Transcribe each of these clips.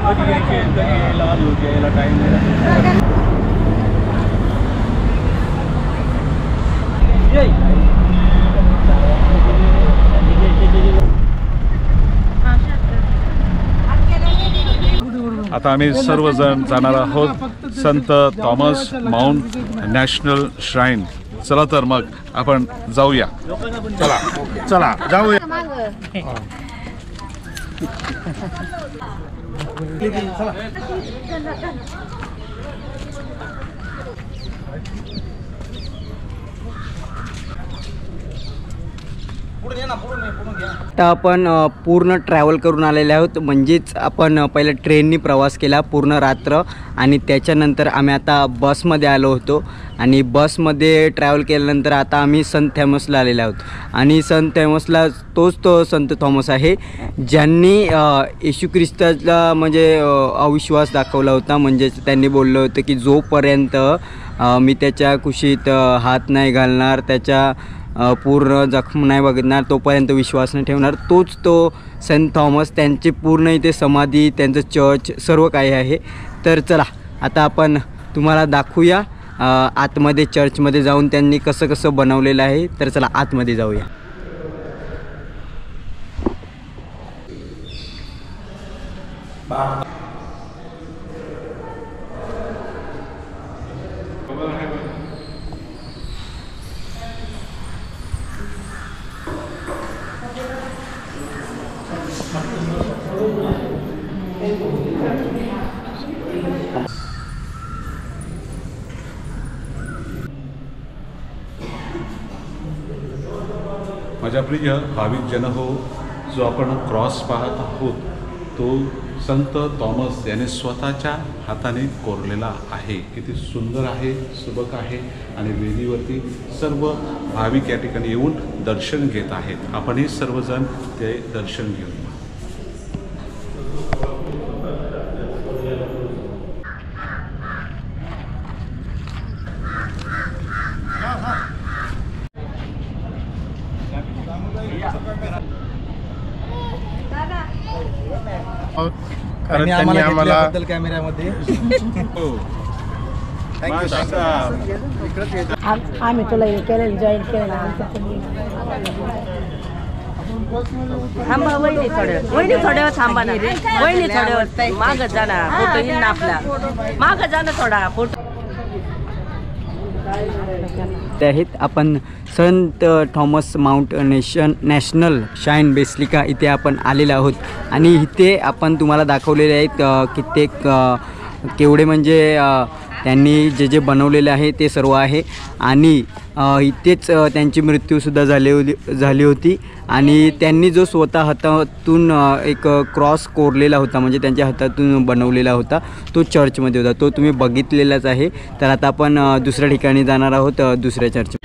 आता आम्ही सर्वजण जाणार आहोत संत थॉमस माउंट नॅशनल श्राईन। चला तर मग आपण जाऊया। चला चला जाऊया। आता आपण पूर्ण ट्रॅव्हल करून आलेले आहोत, म्हणजेच आपण पहिले ट्रेननी प्रवास केला पूर्ण रात्र आणि त्याच्यानंतर आम्ही आता बसमध्ये आलो होतो आणि बसमध्ये ट्रॅव्हल केल्यानंतर आता आम्ही संत थॉमसला आलेले आहोत। आणि संत थॉमसला तो संत थॉमस आहे ज्यांनी येशू ख्रिस्ताला म्हणजे अविश्वास दाखवला होता। म्हणजे त्यांनी बोललं होतं की जोपर्यंत मी त्याच्या कुशीत हात नाही घालणार, त्याच्या पूर्ण जखम नाही बघणार, तोपर्यंत विश्वास नाही ठेवणार। तोच तो संत थॉमस, त्यांची पूर्ण इथे समाधी, त्यांचं चर्च सर्व काही आहे। तर चला आता आपण तुम्हाला दाखवूया आतमध्ये चर्चमध्ये जाऊन त्यांनी कसं कसं बनवलेलं आहे। तर चला आतमध्ये जाऊया। माझ्या प्रिय भाविक जन हो, जो आपण क्रॉस पाहत आहोत तो संत थॉमस याने स्वतःच्या हाताने कोरलेला आहे। किती सुंदर आहे, सुबक आहे आणि वेदीवरती सर्व भाविक या ठिकाणी येऊन दर्शन घेत आहेत। आपणही सर्वजण ते दर्शन घेऊया। आणि आम्हाला कॅमेऱ्यामध्ये आम्ही तुला केलं जॉईन केलं। थांबा वहिनी थोड्या थांबा ना, वहिनी थोड्या मागं जा ना, फोटो येईल ना आपला, मागं जा ना थोडा फोटो। आहेत आपण संत Thomas mount national shine basilica इथे आपण आलेलो आहोत आणि इथे आपण तुम्हाला दाखवलेले आहेत कित्येक केवढे म्हणजे त्यांनी जे जे बनवलेले आहे ते सर्व आहे। आणि इथेच त्यांची मृत्यूसुद्धा झाली होती आणि त्यांनी जो स्वतः हातातून एक क्रॉस कोरलेला होता, म्हणजे त्यांच्या हातातून बनवलेला होता, तो चर्चमध्ये होता, तो तुम्ही बघितलेलाच आहे। तर आता आपण दुसऱ्या ठिकाणी जाणार आहोत, दुसऱ्या चर्च।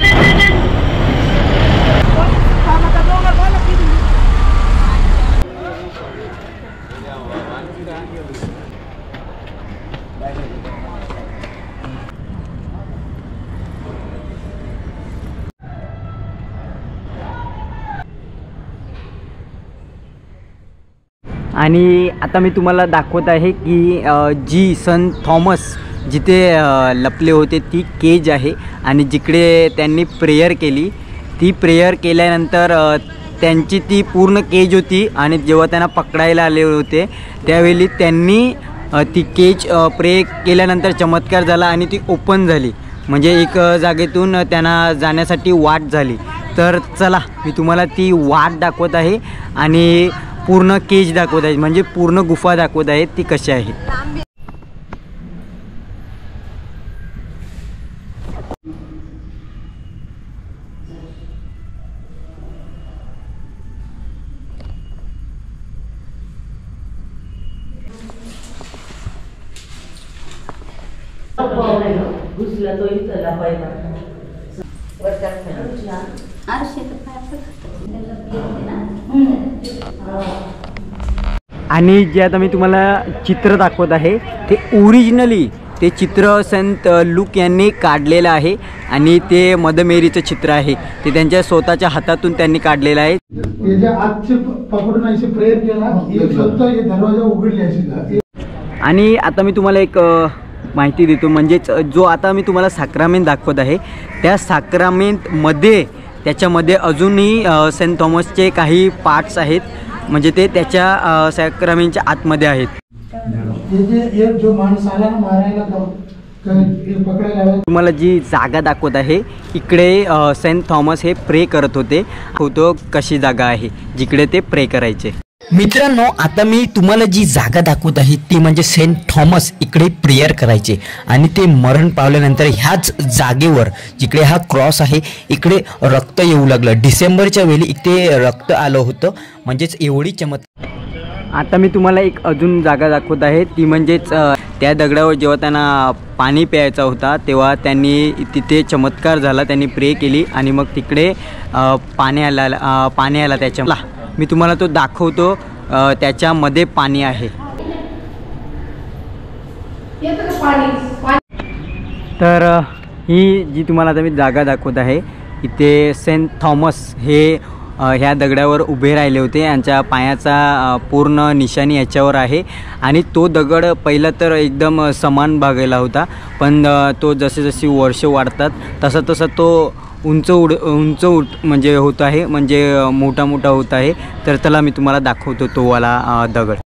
आणि आता मी तुम्हाला दाखवत आहे की जी संत थॉमस जिथे लपले होते ती केज आहे आणि जिकडे त्यांनी प्रेयर केली, ती प्रेयर केल्यानंतर त्यांची ती पूर्ण केज होती आणि जेव्हा त्यांना पकडायला आले होते त्यावेळी त्यांनी ती केज प्रे केल्यानंतर चमत्कार झाला आणि ती ओपन झाली, म्हणजे एक जागेतून त्यांना जाण्यासाठी वाट झाली। तर चला मी तुम्हाला ती वाट दाखवत आहे आणि पूर्ण केज दाखवत आहे, म्हणजे पूर्ण गुफा दाखवत आहे ती कशी आहे। घुसला तो इथला पहिला आणि जे आता मी तुम्हाला चित्र दाखवत आहे ते ओरिजिनली ते चित्र संत लूक यांनी काढलेलं आहे आणि ते मदर मेरीचं चित्र आहे, ते त्यांच्या स्वतःच्या हातातून त्यांनी काढलेलं आहे। हे जे आजचे पकडून असे प्रेयर केला, हे स्वतः हे दरवाजा उघडले असे आणि आता मी तुम्हाला एक माहिती देतो, म्हणजेच जो आता मी तुम्हाला साक्रामेंट दाखवत आहे त्या साक्रामेंटमध्ये त्याच्यामध्ये अजूनही सेंट थॉमसचे काही पार्ट्स आहेत, म्हणजे ते त्याच्या साक्रामेंटच्या आतमध्ये आहेत. तुम्हाला जी जागा दाखवत आहे इकडे सेंट थॉमस हे प्रे करत होते कशी जागा आहे जिकडे ते प्रे करायचे. मित्रांनो, आता मी तुम्हाला जी जागा दाखवत आहे ती म्हणजे सेंट थॉमस इकडे प्रेयर करायचे आणि ते मरण पावल्यानंतर ह्याच जागेवर जिकडे हा क्रॉस आहे इकडे रक्त येऊ लागलं. डिसेंबरच्या वेळी इथे रक्त आलं होतं, म्हणजेच एवढी चमत्कार. आता मी तुम्हाला एक अजून जागा दाखवत आहे ती म्हणजेच त्या दगडावर जेव्हा त्यांना पाणी प्यायचा होता तेव्हा त्यांनी तिथे चमत्कार झाला, त्यांनी प्रे केली आणि मग तिकडे पाणी आला त्याच्या. मी तुम्हाला तो दाखवतो, त्याच्यामध्ये पाणी आहे. तर ही जी तुम्हाला आता मी जागा दाखवत आहे इथे सेंट थॉमस हे ह्या दगडावर उभे राहिले होते. यांच्या पायाचा पूर्ण निशाणी याच्यावर आहे आणि तो दगड पहिला तर एकदम समान भागायला होता, पण तो जसे जसे वर्ष वाढतात तसं तो उंच म्हणजे होत आहे, म्हणजे मोठा होत आहे. तर त्याला मी तुम्हाला दाखवतो तो वाला दगड.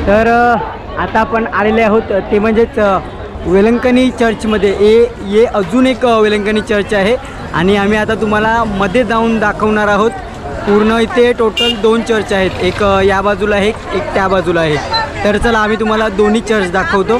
तर आता आपण आलेले आहोत ते म्हणजेच वेलंकणी चर्चमध्ये. ये अजून एक वेलंकणी चर्च आहे आणि आम्ही आता तुम्हाला मध्ये जाऊन दाखवणार आहोत. पूर्ण इथे टोटल 2 चर्च आहेत, एक या बाजूला आहे एक त्या बाजूला आहे. तर चला आम्ही तुम्हाला दोन्ही चर्च दाखवतो.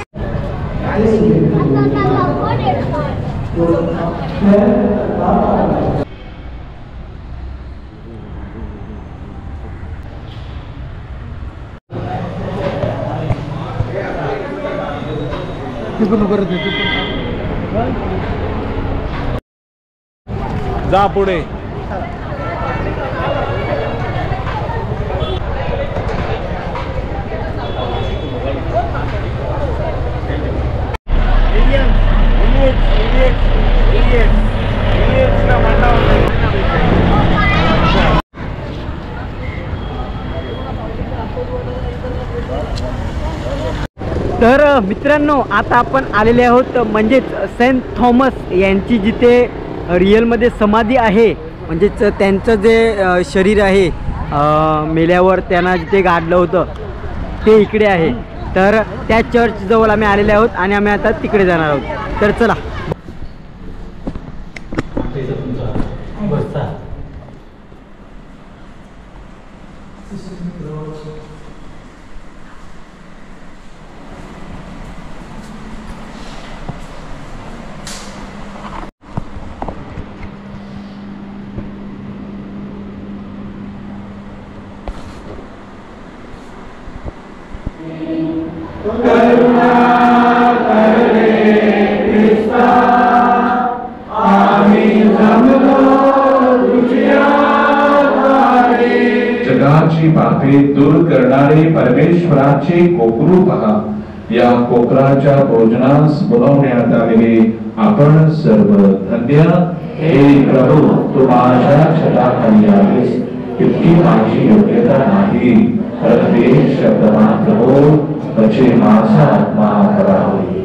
जा पुढे. तर मित्रांनो, आता आपण आलेले आहोत म्हणजेच सेंट थॉमस यांची जिथे रिअलमध्ये समाधी आहे, म्हणजेच त्यांचं जे शरीर आहे मेल्यावर त्यांना जिथे गाडलं होतं ते इकडे आहे. तर त्या चर्चजवळ आम्ही आलेले आहोत आणि आम्ही आता तिकडे जाणार आहोत. तर चला. जगाची पापे दूर करणारे परमेश्वराचे कोकरू पहा. या कोकराच्या भोजनास बोलावण्यात आलेले आपण सर्व धन्य. हे प्रभू, तू माझ्या छताखाली आलीस, इतकी माझी योग्यता नाही, परंतु एक शब्द मात्र हो, म्हणजे माझा आत्मा बरा होईल.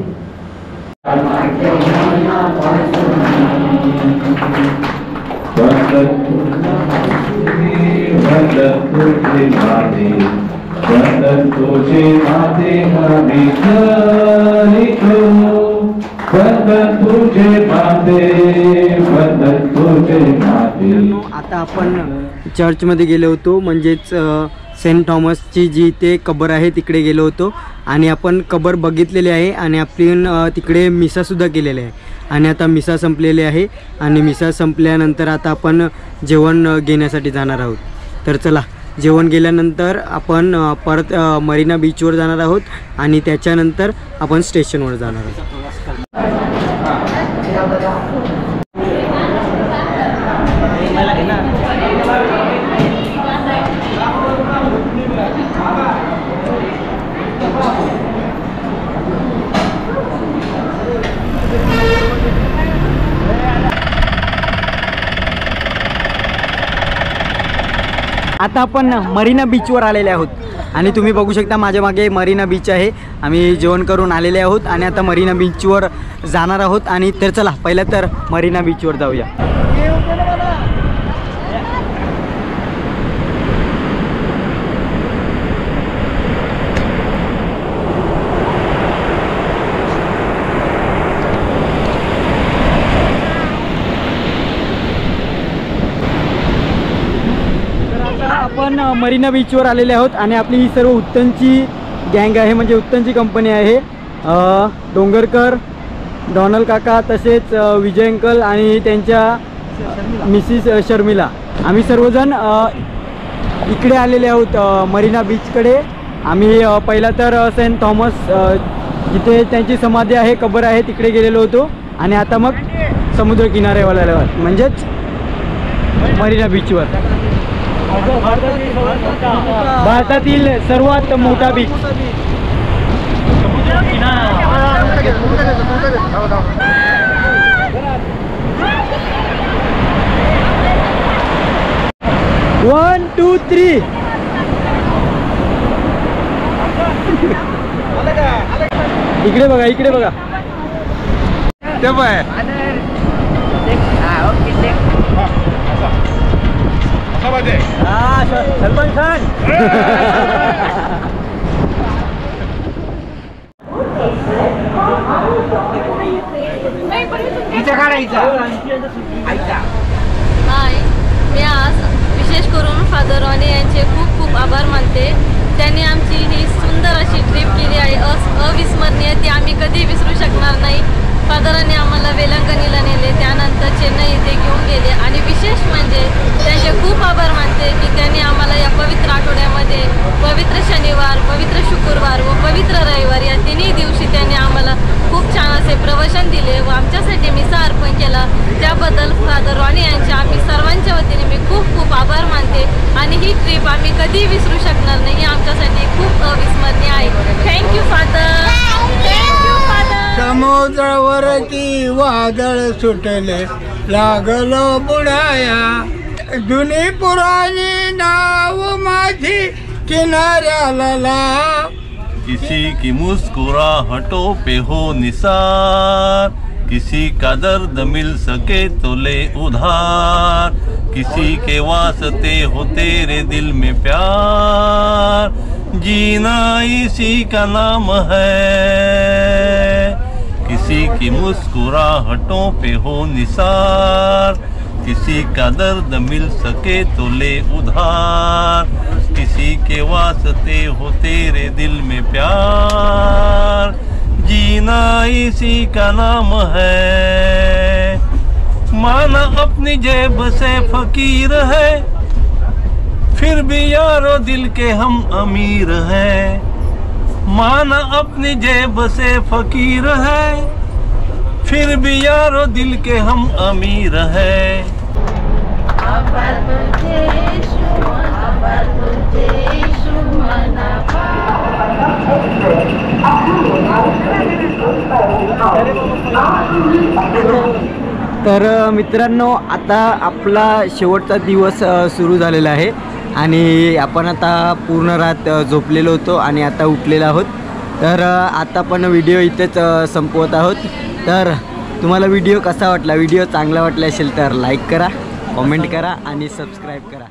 तुझे माते हमी तुझे माते. आता आपण चर्चमध्ये गेलो होतो, म्हणजेच सेंट थॉमसची जी ते कबर आहे तिकडे गेलो होतो आणि आपण कबर बघितलेली आहे आणि आपण तिकडे मिसासुद्धा केलेले आहे. आणि आता मिसा संपलेली आहे आणि मिसा संपल्यानंतर आता आपण जेवण घेण्यासाठी जाणार आहोत. तर चला, जेवण गेल्यानंतर आपण परत मरीना बीचवर जाणार आहोत आणि त्याच्यानंतर आपण स्टेशनवर जाणार आहोत. आता आपण मरीना बीचवर आलेले आहोत आणि तुम्ही बघू शकता माझ्या मागे मरीना बीच आहे. आम्ही जेवण करून आलेले आहोत आणि आता मरीना बीचवर जाणार आहोत. आणि तर चला पहिलं तर मरीना बीचवर जाऊया. आपण मरीना बीचवर आलेले आहोत आणि आपली ही सर्व उत्तनची गँग आहे, म्हणजे उत्तनची कंपनी आहे. डोंगरकर, डॉनल काका, तसेच विजय अंकल आणि त्यांच्या मिसिस शर्मिला, आम्ही सर्वजण इकडे आलेले आहोत मरीना बीचकडे. आम्ही पहिला तर सेंट थॉमस जिथे त्यांची समाधी आहे, कबर आहे, तिकडे गेलेलो होतो आणि आता मग समुद्र किनाऱ्यावर म्हणजेच मरीना बीचवर. भारतातील सर्वात मोठा बीच. One two three. इकडे बघा, इकडे बघा. ते बघ सलमान खान. हाय, मी आज विशेष करून फादर वाणी यांचे खूप खूप आभार मानते. त्यांनी आमची ही सुंदर अशी ट्रिप केली आहे, अविस्मरणीय. ती आम्ही कधी विसरू शकणार नाही. फादरांनी आम्हाला वेलांगणीला नेले, त्यानंतर चेन्नई येथे घेऊन गेले आणि विशेष म्हणजे त्यांचे खूप आभार मानते की त्यांनी आम्हाला या पवित्र आठवड्यामध्ये पवित्र शनिवार, पवित्र शुक्रवार व पवित्र रविवार या तिन्ही दिवशी त्यांनी आम्हाला खूप छान असे प्रवचन दिले व आमच्यासाठी मिसा अर्पण केला. त्याबद्दल फादर वाणी यांचे आम्ही सर्वांच्या वतीने मी खूप खूप आभार मानते आणि ही ट्रिप आम्ही कधी विसरू शकणार नाही. ही आमच्यासाठी खूप अविस्मरणीय आहे. Thank you father. Thank you father. समुद्रावरती वादळ सुटले, लागलो बुडाया, जुनी पुराणी नाव माझी किनाऱ्याला ला. किसी की मुस्कुराहटों पे हो निसार, किसी का दर्द मिल सके तो ले उधार, किसी के वास्ते हो तेरे दिल में प्यार, जीना इसी का नाम है. किसी की मुस्कुराहटों पे हो निसार, किसी का दर्द मिल सके तो ले उधार, किसी के वास्ते हो तेरे दिल में प्यार, जीना इसी का नाम है. माना अपनी जेब से फकीर है, फिर भी यारो दिल के हम अमीर हैं. माना अपनी जेब से फकीर है, फिर भी यारो दिल के हम अमीर हैं. तर मित्रांनो, आता आपला शेवटचा दिवस सुरू झालेला आहे आणि आपण आता पूर्ण रात झोपलेलो होतो आणि आता उठलेलो आहोत. तर आता पण व्हिडिओ इथेच संपवत आहोत. तर तुम्हाला व्हिडिओ कसा वाटला? व्हिडिओ चांगला वाटला असेल तर लाईक करा, कमेंट करा आणि सबस्क्राईब करा.